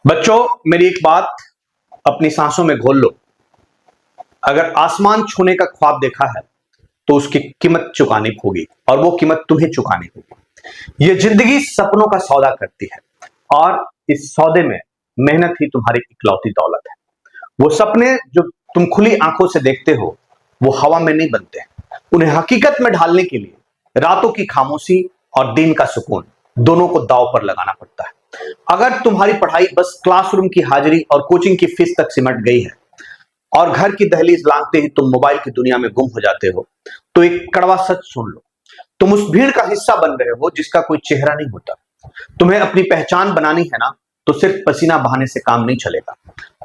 बच्चों, मेरी एक बात अपनी सांसों में घोल लो। अगर आसमान छूने का ख्वाब देखा है तो उसकी कीमत चुकानी होगी, और वो कीमत तुम्हें चुकानी होगी। ये जिंदगी सपनों का सौदा करती है, और इस सौदे में मेहनत ही तुम्हारी इकलौती दौलत है। वो सपने जो तुम खुली आंखों से देखते हो, वो हवा में नहीं बनते। उन्हें हकीकत में ढालने के लिए रातों की खामोशी और दिन का सुकून दोनों को दांव पर लगाना पड़ता है। अगर तुम्हारी पढ़ाई बस क्लासरूम की हाजिरी और कोचिंग की फीस तक सिमट गई है, और घर की दहलीज लांघते ही तुम मोबाइल की दुनिया में गुम हो जाते हो, तो एक कड़वा सच सुन लो। तुम उस भीड़ का हिस्सा बन रहे हो जिसका कोई चेहरा नहीं होता। तुम्हें अपनी पहचान बनानी है ना, तो सिर्फ पसीना बहाने से काम नहीं चलेगा।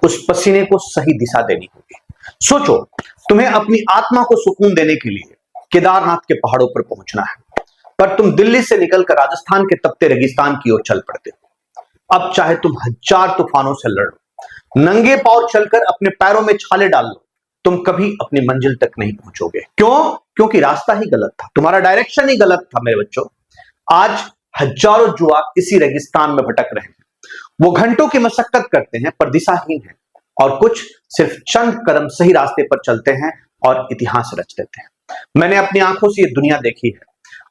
उस पसीने को सही दिशा देनी होगी। सोचो, तुम्हें अपनी आत्मा को सुकून देने के लिए केदारनाथ के पहाड़ों पर पहुंचना है, पर तुम दिल्ली से निकलकर राजस्थान के तपते रेगिस्तान की ओर चल पड़ते हो। अब चाहे तुम हजार तूफानों से लड़ो, नंगे पांव चलकर अपने पैरों में छाले डाल लो, तुम कभी अपनी मंजिल तक नहीं पहुंचोगे। क्यों? क्योंकि रास्ता ही गलत था, तुम्हारा डायरेक्शन ही गलत था। मेरे बच्चों, आज हजारों जुआ इसी रेगिस्तान में भटक रहे हैं। वो घंटों की मशक्कत करते हैं पर दिशाहीन है, और कुछ सिर्फ चंद कदम सही रास्ते पर चलते हैं और इतिहास रच देते हैं। मैंने अपनी आंखों से ये दुनिया देखी है,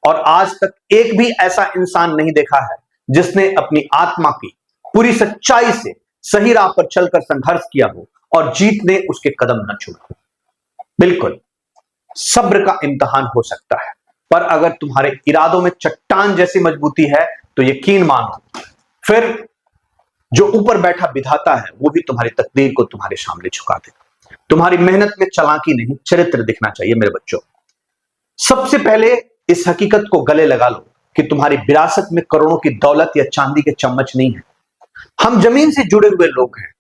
और आज तक एक भी ऐसा इंसान नहीं देखा है जिसने अपनी आत्मा की पूरी सच्चाई से सही राह पर चलकर संघर्ष किया हो और जीत ने उसके कदम न छुआ हो। बिल्कुल, सब्र का इम्तिहान हो सकता है, पर अगर तुम्हारे इरादों में चट्टान जैसी मजबूती है तो यकीन मानो, फिर जो ऊपर बैठा विधाता है वो भी तुम्हारी तकदीर को तुम्हारे सामने झुका देगा। तुम्हारी मेहनत में चालाकी नहीं, चरित्र दिखना चाहिए। मेरे बच्चों, सबसे पहले इस हकीकत को गले लगा लो कि तुम्हारी विरासत में करोड़ों की दौलत या चांदी के चम्मच नहीं है। हम जमीन से जुड़े हुए लोग हैं।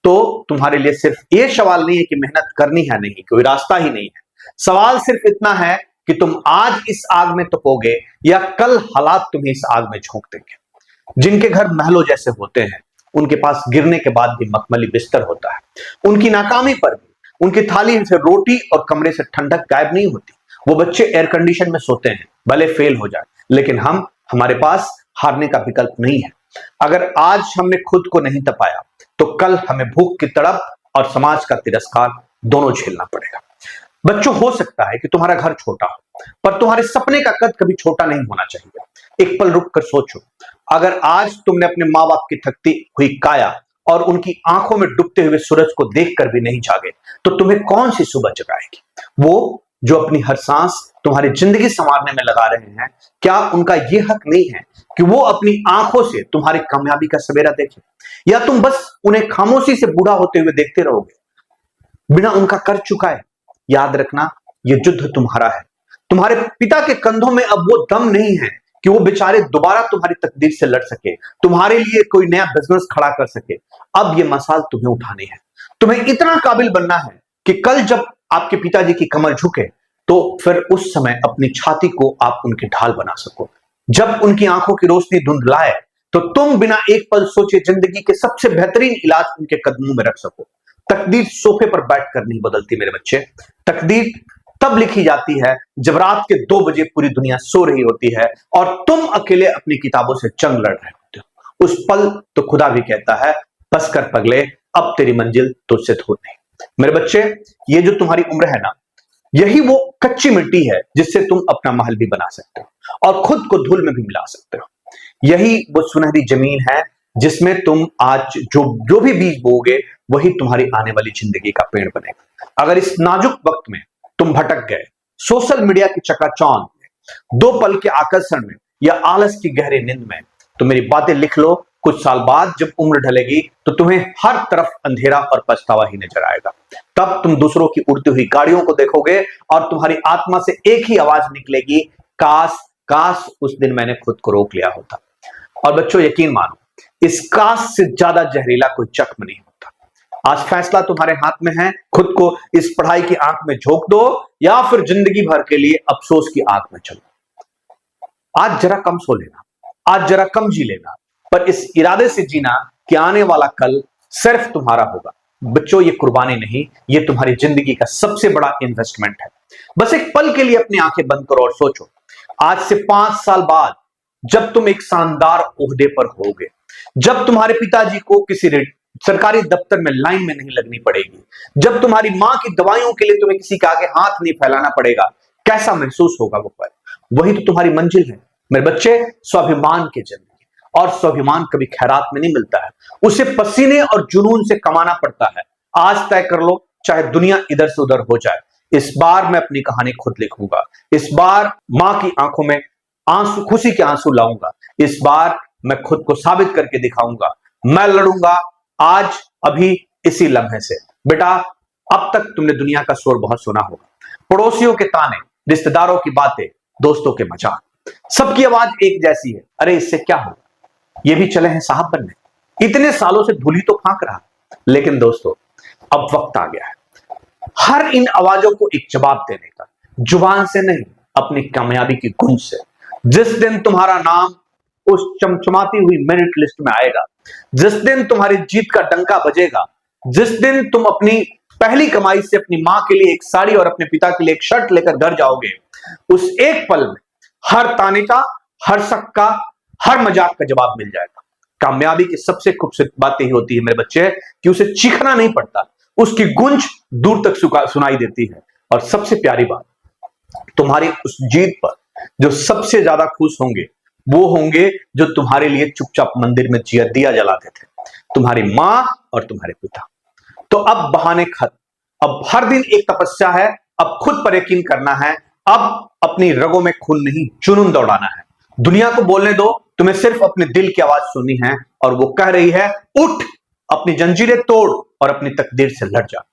तो तुम्हारे लिए सिर्फ ये सवाल नहीं है कि मेहनत करनी है नहीं, कोई रास्ता ही नहीं है। सवाल सिर्फ इतना है कि तुम आज इस आग में तपोगे या कल हालात तुम्हें इस आग में झोंक देंगे। जिनके घर महलों जैसे होते हैं, उनके पास गिरने के बाद भी मखमली बिस्तर होता है। उनकी नाकामी पर भी उनकी थाली से रोटी और कमरे से ठंडक गायब नहीं होती। वो बच्चे एयर कंडीशन में सोते हैं, भले फेल हो जाए, लेकिन हमारे पास हारने का विकल्प नहीं है। अगर आज हमने खुद को नहीं तपाया, तो कल हमें भूख की तड़प और समाज का तिरस्कार दोनों झेलना पड़ेगा। बच्चों, हो सकता है कि तुम्हारा घर छोटा हो, पर तुम्हारे सपने का कद कभी छोटा नहीं होना चाहिए। एक पल रुक कर सोचो, अगर आज तुमने अपने माँ बाप की थकती हुई काया और उनकी आंखों में डूबते हुए सूरज को देखकर भी नहीं जागे, तो तुम्हें कौन सी सुबह जगाएगी? वो जो अपनी हर सांस तुम्हारी जिंदगी संवारने में लगा रहे हैं, क्या उनका यह हक नहीं है कि वो अपनी आंखों से तुम्हारी कामयाबी का सवेरा देखें? या तुम बस उन्हें खामोशी से बूढ़ा होते हुए देखते रहोगे बिना उनका कर चुकाए? याद रखना, ये युद्ध तुम्हारा है। तुम्हारे पिता के कंधों में अब वो दम नहीं है कि वो बेचारे दोबारा तुम्हारी तकदीर से लड़ सके, तुम्हारे लिए कोई नया बिजनेस खड़ा कर सके। अब ये मसाल तुम्हें उठानी है। तुम्हें इतना काबिल बनना है कि कल जब आपके पिताजी की कमर झुके, तो फिर उस समय अपनी छाती को आप उनकी ढाल बना सको। जब उनकी आंखों की रोशनी धुंधलाए, तो तुम बिना एक पल सोचे जिंदगी के सबसे बेहतरीन इलाज उनके कदमों में रख सको। तकदीर सोफे पर बैठकर नहीं बदलती मेरे बच्चे। तकदीर तब लिखी जाती है जब रात के 2 बजे पूरी दुनिया सो रही होती है और तुम अकेले अपनी किताबों से जंग लड़ रहे होते हो। उस पल तो खुदा भी कहता है, बस कर पगले, अब तेरी मंजिल तुझसे दूर नहीं। मेरे बच्चे, ये जो तुम्हारी उम्र है ना, यही वो कच्ची मिट्टी है जिससे तुम अपना महल भी बना सकते हो और खुद को धूल में भी मिला सकते हो। यही वो सुनहरी जमीन है जिसमें तुम आज जो भी बीज बोओगे, वही तुम्हारी आने वाली जिंदगी का पेड़ बनेगा। अगर इस नाजुक वक्त में तुम भटक गए, सोशल मीडिया की चकाचौंध में, 2 पल के आकर्षण में, या आलस की गहरी नींद में, तो मेरी बातें लिख लो। कुछ साल बाद जब उम्र ढलेगी, तो तुम्हें हर तरफ अंधेरा और पछतावा ही नजर आएगा। तब तुम दूसरों की उड़ती हुई गाड़ियों को देखोगे और तुम्हारी आत्मा से एक ही आवाज निकलेगी, काश काश उस दिन मैंने खुद को रोक लिया होता। और बच्चों, यकीन मानो, इस काश से ज्यादा जहरीला कोई जख्म नहीं होता। आज फैसला तुम्हारे हाथ में है। खुद को इस पढ़ाई की आंख में झोंक दो, या फिर जिंदगी भर के लिए अफसोस की आंख में चलो। आज जरा कम सो लेना, आज जरा कम जी लेना, पर इस इरादे से जीना कि आने वाला कल सिर्फ तुम्हारा होगा। बच्चों, ये कुर्बानी नहीं, ये तुम्हारी जिंदगी का सबसे बड़ा इन्वेस्टमेंट है। बस एक पल के लिए अपनी आंखें बंद करो और सोचो, आज से 5 साल बाद जब तुम एक शानदार ओहदे पर होगे, जब तुम्हारे पिताजी को किसी सरकारी दफ्तर में लाइन में नहीं लगनी पड़ेगी, जब तुम्हारी मां की दवाइयों के लिए तुम्हें किसी के आगे हाथ नहीं फैलाना पड़ेगा, कैसा महसूस होगा वो पल? वही तो तुम्हारी मंजिल है मेरे बच्चे, स्वाभिमान के जन्म। और स्वाभिमान कभी खैरात में नहीं मिलता है, उसे पसीने और जुनून से कमाना पड़ता है। आज तय कर लो, चाहे दुनिया इधर से उधर हो जाए, इस बार मैं अपनी कहानी खुद लिखूंगा। इस बार मां की आंखों में आंसू, खुशी के आंसू लाऊंगा। इस बार मैं खुद को साबित करके दिखाऊंगा। मैं लड़ूंगा आज, अभी, इसी लम्हे से। बेटा, अब तक तुमने दुनिया का शोर बहुत सुना होगा, पड़ोसियों के ताने, रिश्तेदारों की बातें, दोस्तों के मजाक, सबकी आवाज एक जैसी है। अरे इससे क्या होगा, ये भी चले हैं साहब बनने। इतने सालों से धूली तो फांक रहा, लेकिन दोस्तों अब वक्त आ गया है हर इन आवाजों को एक जवाब देने का, जुबान से नहीं, अपनी कामयाबी की गूंज से। जिस दिन तुम्हारा नाम उस चमचमाती हुई मेरिट लिस्ट में आएगा, जिस दिन तुम्हारी जीत का डंका बजेगा, जिस दिन तुम अपनी पहली कमाई से अपनी मां के लिए एक साड़ी और अपने पिता के लिए एक शर्ट लेकर घर जाओगे, उस एक पल में हर ताने का, हर शक का, हर मजाक का जवाब मिल जाएगा। कामयाबी की सबसे खूबसूरत बात यही होती है मेरे बच्चे कि उसे चीखना नहीं पड़ता, उसकी गूंज दूर तक सुनाई देती है। और सबसे प्यारी बात, तुम्हारी उस जीत पर जो सबसे ज्यादा खुश होंगे वो होंगे जो तुम्हारे लिए चुपचाप मंदिर में दिया जलाते थे, तुम्हारी मां और तुम्हारे पिता। तो अब बहाने खत्म, अब हर दिन एक तपस्या है, अब खुद पर यकीन करना है, अब अपनी रगों में खून नहीं जुनून दौड़ाना है। दुनिया को बोलने दो, तुम्हें सिर्फ अपने दिल की आवाज सुननी है, और वो कह रही है उठ, अपनी जंजीरें तोड़ और अपनी तकदीर से लड़ जा।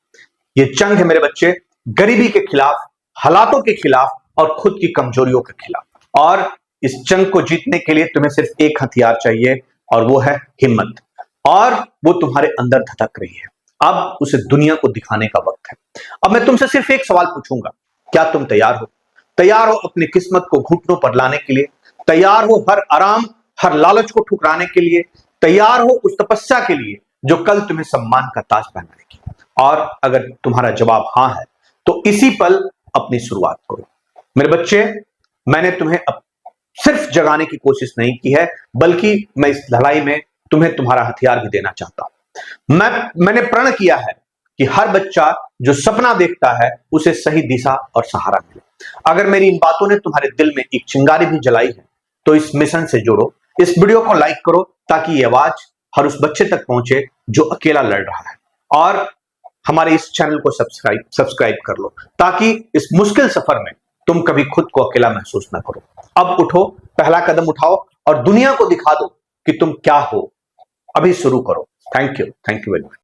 ये जंग है मेरे बच्चे, गरीबी के खिलाफ, हालातों के खिलाफ और खुद की कमजोरियों के खिलाफ। और इस जंग को जीतने के लिए तुम्हें सिर्फ एक हथियार चाहिए, और वो है हिम्मत। और वो तुम्हारे अंदर धधक रही है, अब उसे दुनिया को दिखाने का वक्त है। अब मैं तुमसे सिर्फ एक सवाल पूछूंगा, क्या तुम तैयार हो? तैयार हो अपनी किस्मत को घुटनों पर लाने के लिए? तैयार हो हर आराम, हर लालच को ठुकराने के लिए? तैयार हो उस तपस्या के लिए जो कल तुम्हें सम्मान का ताज पहनाएगी? और अगर तुम्हारा जवाब हां है, तो इसी पल अपनी शुरुआत करो। मेरे बच्चे, मैंने तुम्हें सिर्फ जगाने की कोशिश नहीं की है, बल्कि मैं इस लड़ाई में तुम्हें तुम्हारा हथियार भी देना चाहता हूं। मैंने प्रण किया है कि हर बच्चा जो सपना देखता है उसे सही दिशा और सहारा मिले। अगर मेरी इन बातों ने तुम्हारे दिल में एक चिंगारी भी जलाई है, तो इस मिशन से जुड़ो, इस वीडियो को लाइक करो, ताकि ये आवाज हर उस बच्चे तक पहुंचे जो अकेला लड़ रहा है। और हमारे इस चैनल को सब्सक्राइब कर लो, ताकि इस मुश्किल सफर में तुम कभी खुद को अकेला महसूस ना करो। अब उठो, पहला कदम उठाओ और दुनिया को दिखा दो कि तुम क्या हो। अभी शुरू करो। Thank you very much.